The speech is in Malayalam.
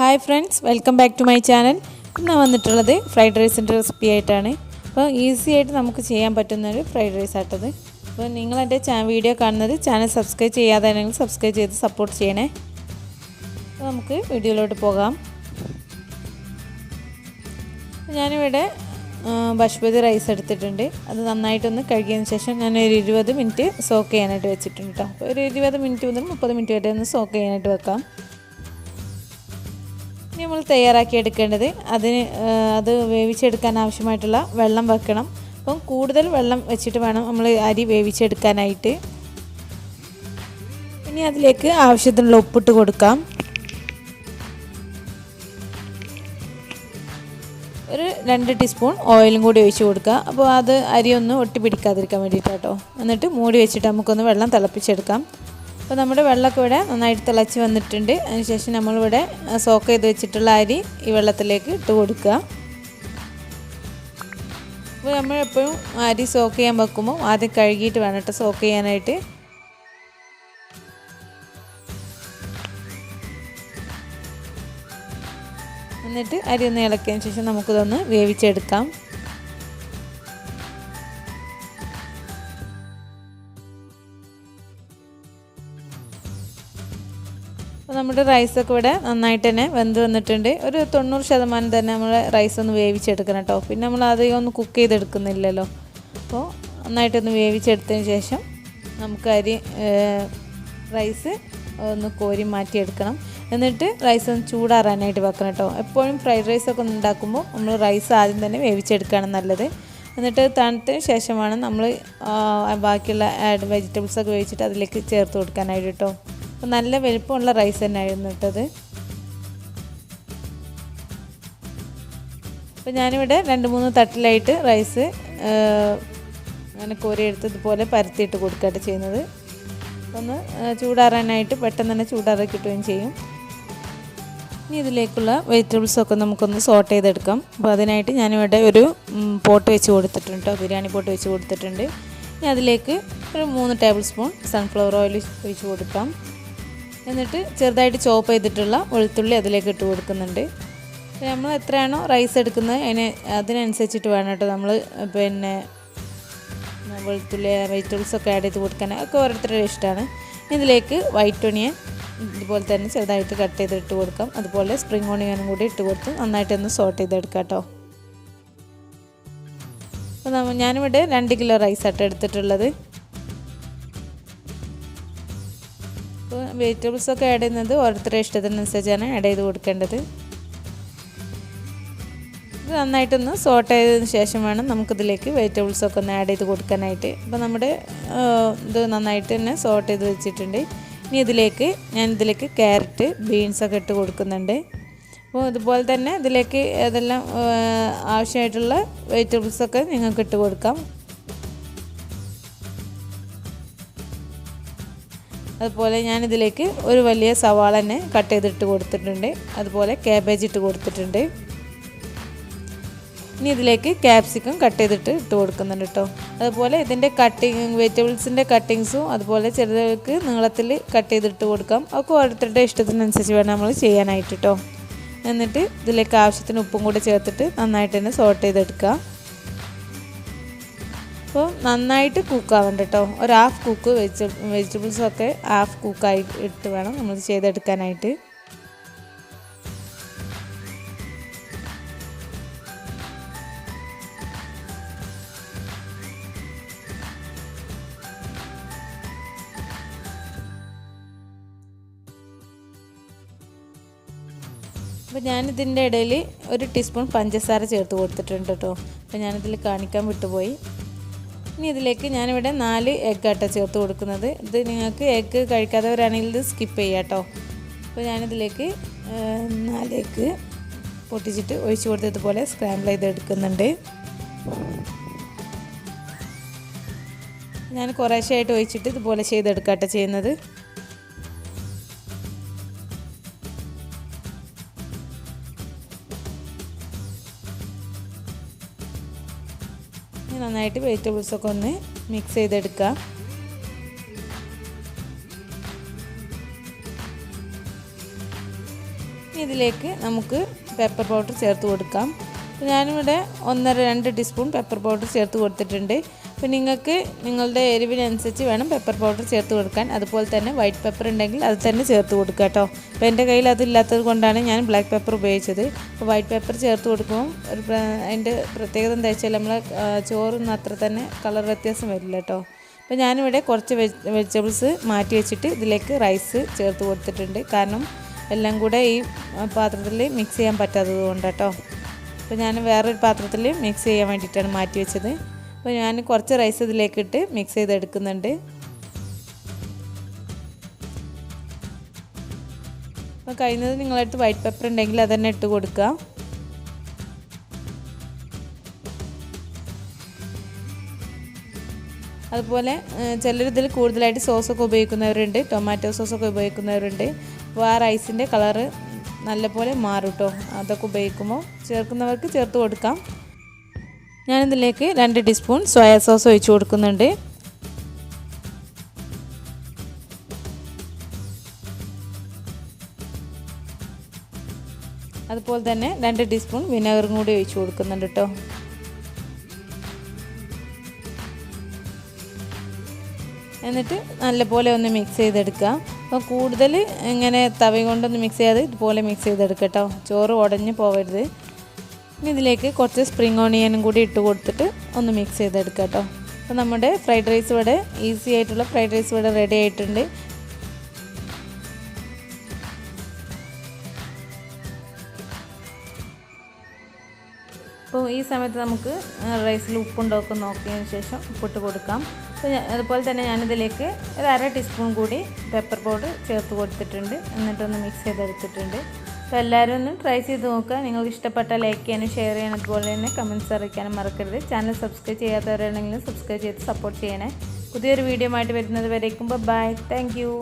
Hi friends, welcome back to my channel. ഇന്ന് വന്നിട്ടുള്ളത് ഫ്രൈഡ് റൈസിൻ്റെ റെസിപ്പി ആയിട്ടാണ്. അപ്പോൾ ഈസി ആയിട്ട് നമുക്ക് ചെയ്യാൻ പറ്റുന്നൊരു ഫ്രൈഡ് റൈസ് ആട്ടത്. അപ്പോൾ നിങ്ങളെൻ്റെ വീഡിയോ കാണുന്നത് ചാനൽ സബ്സ്ക്രൈബ് ചെയ്യാതാണെങ്കിൽ സബ്സ്ക്രൈബ് ചെയ്ത് സപ്പോർട്ട് ചെയ്യണേ. അപ്പോൾ നമുക്ക് വീഡിയോയിലോട്ട് പോകാം. ഞാനിവിടെ ബസ്മതി റൈസ് എടുത്തിട്ടുണ്ട്. അത് നന്നായിട്ടൊന്ന് കഴുകിയതിന് ശേഷം ഞാനൊരു 20 മിനിറ്റ് സോക്ക് ചെയ്യാനായിട്ട് വെച്ചിട്ടുണ്ട് കേട്ടോ. അപ്പോൾ ഒരു 20 മിനിറ്റ് മുതൽ 30 മിനിറ്റ് വരെ ഒന്ന് സോക്ക് ചെയ്യാനായിട്ട് വെക്കാം. ഇനി നമ്മൾ തയ്യാറാക്കി എടുക്കേണ്ടത് അത് വേവിച്ചെടുക്കാൻ ആവശ്യമായിട്ടുള്ള വെള്ളം വെക്കണം. അപ്പം കൂടുതൽ വെള്ളം വെച്ചിട്ട് വേണം നമ്മൾ അരി വേവിച്ചെടുക്കാനായിട്ട്. ഇനി അതിലേക്ക് ആവശ്യത്തിനുള്ള ഉപ്പിട്ട് കൊടുക്കാം. ഒരു 2 ടീസ്പൂൺ ഓയിലും കൂടി ഒഴിച്ച് കൊടുക്കുക. അപ്പോൾ അത് അരിയൊന്നും ഒട്ടിപ്പിടിക്കാതിരിക്കാൻ വേണ്ടിയിട്ടാട്ടോ. എന്നിട്ട് മൂടി വെച്ചിട്ട് നമുക്കൊന്ന് വെള്ളം തിളപ്പിച്ചെടുക്കാം. അപ്പോൾ നമ്മുടെ വെള്ളമൊക്കെ ഇവിടെ നന്നായിട്ട് തിളച്ച് വന്നിട്ടുണ്ട്. അതിനുശേഷം നമ്മളിവിടെ സോക്ക് ചെയ്ത് വെച്ചിട്ടുള്ള അരി ഈ വെള്ളത്തിലേക്ക് ഇട്ട് കൊടുക്കുക. അപ്പോൾ നമ്മളെപ്പോഴും അരി സോക്ക് ചെയ്യാൻ വെക്കുമ്പോൾ ആദ്യം കഴുകിയിട്ട് വേണം കേട്ടോ സോക്ക് ചെയ്യാനായിട്ട്. എന്നിട്ട് അരി ഒന്ന് ഇളക്കിയതിന് ശേഷം നമുക്കിതൊന്ന് വേവിച്ചെടുക്കാം. അപ്പോൾ നമ്മുടെ റൈസൊക്കെ ഇവിടെ നന്നായിട്ട് തന്നെ വെന്ത് വന്നിട്ടുണ്ട്. ഒരു 90% തന്നെ നമ്മൾ റൈസ് ഒന്ന് വേവിച്ചെടുക്കണം കേട്ടോ. പിന്നെ നമ്മൾ അധികം ഒന്ന് കുക്ക് ചെയ്തെടുക്കുന്നില്ലല്ലോ. അപ്പോൾ നന്നായിട്ടൊന്ന് വേവിച്ചെടുത്തതിന് ശേഷം നമുക്ക് റൈസ് ഒന്ന് കോരി മാറ്റിയെടുക്കണം. എന്നിട്ട് റൈസ് ഒന്ന് ചൂടാറാനായിട്ട് വെക്കണം കേട്ടോ. എപ്പോഴും ഫ്രൈഡ് റൈസൊക്കെ ഒന്ന് ഉണ്ടാക്കുമ്പോൾ നമ്മൾ റൈസ് ആദ്യം തന്നെ വേവിച്ചെടുക്കുകയാണ് നല്ലത്. എന്നിട്ട് തണുത്തതിന് ശേഷമാണ് നമ്മൾ ബാക്കിയുള്ള വെജിറ്റബിൾസൊക്കെ വേവിച്ചിട്ട് അതിലേക്ക് ചേർത്ത് കൊടുക്കാനായിട്ട് കേട്ടോ. അപ്പോൾ നല്ല വലിപ്പമുള്ള റൈസ് തന്നെയായിരുന്നു ഇട്ടത്. അപ്പോൾ ഞാനിവിടെ 2-3 തട്ടിലായിട്ട് റൈസ് അങ്ങനെ കോരിയെടുത്ത് ഇതുപോലെ പരത്തിയിട്ട് കൊടുക്കുകയാണ് ചെയ്യുന്നത്. ഒന്ന് ചൂടാറാനായിട്ട് പെട്ടെന്ന് തന്നെ ചൂടാറി കിട്ടുകയും ചെയ്യും. ഇനി ഇതിലേക്കുള്ള വെജിറ്റബിൾസൊക്കെ നമുക്കൊന്ന് സോട്ട് ചെയ്തെടുക്കാം. അപ്പോൾ അതിനായിട്ട് ഞാനിവിടെ ഒരു പോട്ട് വെച്ച് കൊടുത്തിട്ടുണ്ട് കേട്ടോ, ബിരിയാണി പോട്ട് വെച്ച് കൊടുത്തിട്ടുണ്ട്. ഇനി അതിലേക്ക് ഒരു 3 ടേബിൾ സ്പൂൺ സൺഫ്ലവർ ഓയിൽ ഒഴിച്ച് കൊടുക്കാം. എന്നിട്ട് ചെറുതായിട്ട് ചോപ്പ് ചെയ്തിട്ടുള്ള വെളുത്തുള്ളി അതിലേക്ക് ഇട്ട് കൊടുക്കുന്നുണ്ട്. നമ്മൾ എത്രയാണോ റൈസ് എടുക്കുന്നത് അതിനനുസരിച്ചിട്ട് വേണം കേട്ടോ നമ്മൾ പിന്നെ വെളുത്തുള്ളി വെജിറ്റബിൾസൊക്കെ ആഡ് ചെയ്ത് കൊടുക്കാൻ. ഒക്കെ ഓരോരുത്തരുടെ ഇഷ്ടമാണ്. ഇതിലേക്ക് വൈറ്റ് ഒണിയൻ ഇതുപോലെ തന്നെ ചെറുതായിട്ട് കട്ട് ചെയ്തിട്ട് കൊടുക്കാം. അതുപോലെ സ്പ്രിംഗ് ഓണിയനും കൂടി ഇട്ട് കൊടുത്ത് നന്നായിട്ടൊന്ന് സോട്ട് ചെയ്തെടുക്കാം കേട്ടോ. അപ്പോൾ ഞാനിവിടെ 2 കിലോ റൈസ് ആയിട്ട് എടുത്തിട്ടുള്ളത്. അപ്പോൾ വെജിറ്റബിൾസൊക്കെ ആഡ് ചെയ്യുന്നത് ഓരോരുത്തരുടെ ഇഷ്ടത്തിനനുസരിച്ചാണ് ആഡ് ചെയ്ത് കൊടുക്കേണ്ടത്. ഇത് നന്നായിട്ടൊന്ന് സോട്ട് ചെയ്തതിന് ശേഷം വേണം നമുക്കിതിലേക്ക് വെജിറ്റബിൾസൊക്കെ ഒന്ന് ആഡ് ചെയ്ത് കൊടുക്കാനായിട്ട്. അപ്പോൾ നമ്മുടെ ഇത് നന്നായിട്ട് തന്നെ സോട്ട് ചെയ്ത് വെച്ചിട്ടുണ്ട്. ഇനി ഞാനിതിലേക്ക് ക്യാരറ്റ് ബീൻസൊക്കെ ഇട്ട് കൊടുക്കുന്നുണ്ട്. അപ്പോൾ ഇതുപോലെ തന്നെ ഇതിലേക്ക് അതെല്ലാം ആവശ്യമായിട്ടുള്ള വെജിറ്റബിൾസൊക്കെ നിങ്ങൾക്ക് ഇട്ട് കൊടുക്കാം. അതുപോലെ ഞാനിതിലേക്ക് ഒരു വലിയ സവാള തന്നെ കട്ട് ചെയ്തിട്ട് കൊടുത്തിട്ടുണ്ട്. അതുപോലെ ക്യാബേജ് ഇട്ട് കൊടുത്തിട്ടുണ്ട്. ഇനി ഇതിലേക്ക് ക്യാപ്സിക്കം കട്ട് ചെയ്തിട്ട് ഇട്ട് കൊടുക്കുന്നുണ്ട് കേട്ടോ. അതുപോലെ ഇതിൻ്റെ വെജിറ്റബിൾസിൻ്റെ കട്ടിങ്സും അതുപോലെ ചെറുതൊക്കെ നീളത്തിൽ കട്ട് ചെയ്തിട്ട് കൊടുക്കാം. ഒക്കെ ഓരോരുത്തരുടെ ഇഷ്ടത്തിനനുസരിച്ച് വേണം നമ്മൾ ചെയ്യാനായിട്ട് കേട്ടോ. എന്നിട്ട് ഇതിലേക്ക് ആവശ്യത്തിന് ഉപ്പും കൂടി ചേർത്തിട്ട് നന്നായിട്ട് തന്നെ സോട്ട് ചെയ്തെടുക്കുക. അപ്പോൾ നന്നായിട്ട് കുക്കാവണ്ട കേട്ടോ. ഒരു ഹാഫ് കുക്ക് വെജിറ്റബിൾസൊക്കെ ഹാഫ് കുക്കായി ഇട്ട് വേണം നമ്മൾ ചെയ്തെടുക്കാനായിട്ട്. അപ്പോൾ ഞാനിതിൻ്റെ ഇടയിൽ 1 ടീസ്പൂൺ പഞ്ചസാര ചേർത്ത് കൊടുത്തിട്ടുണ്ട് കേട്ടോ. അപ്പോൾ ഞാനിതിൽ കാണിക്കാൻ വിട്ടുപോയി. ഇനി ഇതിലേക്ക് ഞാനിവിടെ 4 എഗ്ഗ് ആട്ടോ ചേർത്ത് കൊടുക്കുന്നത്. ഇത് നിങ്ങൾക്ക് എഗ്ഗ് കഴിക്കാത്തവരാണെങ്കിൽ ഇത് സ്കിപ്പ് ചെയ്യാം കേട്ടോ. അപ്പോൾ ഞാനിതിലേക്ക് 4 എഗ്ഗ് പൊട്ടിച്ചിട്ട് ഒഴിച്ച് കൊടുത്ത് ഇതുപോലെ സ്ക്രാമ്പിൾ ചെയ്തെടുക്കുന്നുണ്ട്. ഞാൻ കുറേശ്ശെയായിട്ട് ഒഴിച്ചിട്ട് ഇതുപോലെ ചെയ്തെടുക്കാട്ടോ ചെയ്യുന്നത്. നന്നായിട്ട് വെജിറ്റബിൾസൊക്കെ ഒന്ന് മിക്സ് ചെയ്തെടുക്കുക. ഇനി ഇതിലേക്ക് നമുക്ക് പെപ്പർ പൗഡർ ചേർത്ത് കൊടുക്കാം. ഞാനിവിടെ 1-2 ടീസ്പൂൺ പെപ്പർ പൗഡർ ചേർത്ത് കൊടുത്തിട്ടുണ്ട്. അപ്പോൾ നിങ്ങൾക്ക് നിങ്ങളുടെ എരിവിനനുസരിച്ച് വേണം പെപ്പർ പൗഡർ ചേർത്ത് കൊടുക്കാൻ. അതുപോലെ തന്നെ വൈറ്റ് പെപ്പർ ഉണ്ടെങ്കിൽ അത് തന്നെ ചേർത്ത് കൊടുക്കുക കേട്ടോ. അപ്പോൾ എൻ്റെ കയ്യിൽ അതില്ലാത്തത് കൊണ്ടാണ് ഞാൻ ബ്ലാക്ക് പെപ്പർ ഉപയോഗിച്ചത്. അപ്പോൾ വൈറ്റ് പെപ്പർ ചേർത്ത് കൊടുക്കുമ്പോൾ അതിൻ്റെ പ്രത്യേകത എന്താ വെച്ചാൽ നമ്മളെ ചോറൊന്നും അത്ര തന്നെ കളർ വ്യത്യാസം വരില്ല കേട്ടോ. അപ്പോൾ ഞാനിവിടെ കുറച്ച് വെജിറ്റബിൾസ് മാറ്റി വെച്ചിട്ട് ഇതിലേക്ക് റൈസ് ചേർത്ത് കൊടുത്തിട്ടുണ്ട്. കാരണം എല്ലാം കൂടെ ഈ പാത്രത്തിൽ മിക്സ് ചെയ്യാൻ പറ്റാത്തത് കൊണ്ട് കേട്ടോ. അപ്പോൾ ഞാൻ വേറൊരു പാത്രത്തിൽ മിക്സ് ചെയ്യാൻ വേണ്ടിയിട്ടാണ് മാറ്റി വെച്ചത്. അപ്പോൾ ഞാൻ കുറച്ച് റൈസ് ഇതിലേക്കിട്ട് മിക്സ് ചെയ്തെടുക്കുന്നുണ്ട്. അപ്പോൾ കഴിയുന്നത് നിങ്ങളടുത്ത് വൈറ്റ് പെപ്പർ ഉണ്ടെങ്കിൽ അത് തന്നെ ഇട്ട് കൊടുക്കുക. അതുപോലെ ചിലരിതിൽ കൂടുതലായിട്ട് സോസൊക്കെ ഉപയോഗിക്കുന്നവരുണ്ട്, ടൊമാറ്റോ സോസൊക്കെ ഉപയോഗിക്കുന്നവരുണ്ട്. അപ്പോൾ ആ റൈസിൻ്റെ കളറ് നല്ലപോലെ മാറും കേട്ടോ. അതൊക്കെ ഉപയോഗിക്കുമ്പോൾ ചേർക്കുന്നവർക്ക് ചേർത്ത് കൊടുക്കാം. ഞാനിതിലേക്ക് 2 ടീസ്പൂൺ സോയാ സോസ് ഒഴിച്ച് കൊടുക്കുന്നുണ്ട്. അതുപോലെ തന്നെ 2 ടീസ്പൂൺ വിനെഗറും കൂടി ഒഴിച്ച് കൊടുക്കുന്നുണ്ട് കേട്ടോ. എന്നിട്ട് നല്ലപോലെ ഒന്ന് മിക്സ് ചെയ്തെടുക്കുക. അപ്പോൾ കൂടുതൽ ഇങ്ങനെ തവി കൊണ്ടൊന്ന് മിക്സ് ചെയ്യാതെ ഇതുപോലെ മിക്സ് ചെയ്തെടുക്കുക കേട്ടോ. ചോറ് ഉടഞ്ഞ് പോവരുത്. ഇനി ഇതിലേക്ക് കുറച്ച് സ്പ്രിംഗ് ഓണിയനും കൂടി ഇട്ട് കൊടുത്തിട്ട് ഒന്ന് മിക്സ് ചെയ്തെടുക്കുക കേട്ടോ. അപ്പോൾ നമ്മുടെ ഫ്രൈഡ് റൈസ് ഇവിടെ ഈസി ആയിട്ടുള്ള ഫ്രൈഡ് റൈസ് ഇവിടെ റെഡി ആയിട്ടുണ്ട്. അപ്പോൾ ഈ സമയത്ത് നമുക്ക് റൈസിൽ ഉപ്പുണ്ടോക്കെ നോക്കിയതിന് ശേഷം ഉപ്പിട്ട് കൊടുക്കാം. അപ്പോൾ അതുപോലെ തന്നെ ഞാനിതിലേക്ക് 1/2 ടീസ്പൂൺ കൂടി പെപ്പർ പൗഡർ ചേർത്ത് കൊടുത്തിട്ടുണ്ട്. എന്നിട്ടൊന്ന് മിക്സ് ചെയ്തെടുത്തിട്ടുണ്ട്. അപ്പോൾ എല്ലാവരും ഒന്ന് ട്രൈ ചെയ്ത് നോക്കുക. നിങ്ങൾക്ക് ഇഷ്ടപ്പെട്ടാൽ ലൈക്ക് ചെയ്യാനും ഷെയർ ചെയ്യാനും അതുപോലെ തന്നെ കമൻറ്റ്സ് അറിയിക്കാനും മറക്കരുത്. ചാനൽ സബ്സ്ക്രൈബ് ചെയ്യാത്തവരാണെങ്കിലും സബ്സ്ക്രൈബ് ചെയ്ത് സപ്പോർട്ട് ചെയ്യണേ. പുതിയൊരു വീഡിയോ ആയിട്ട് വരുന്നത് വരേക്കും ബൈ. Thank you.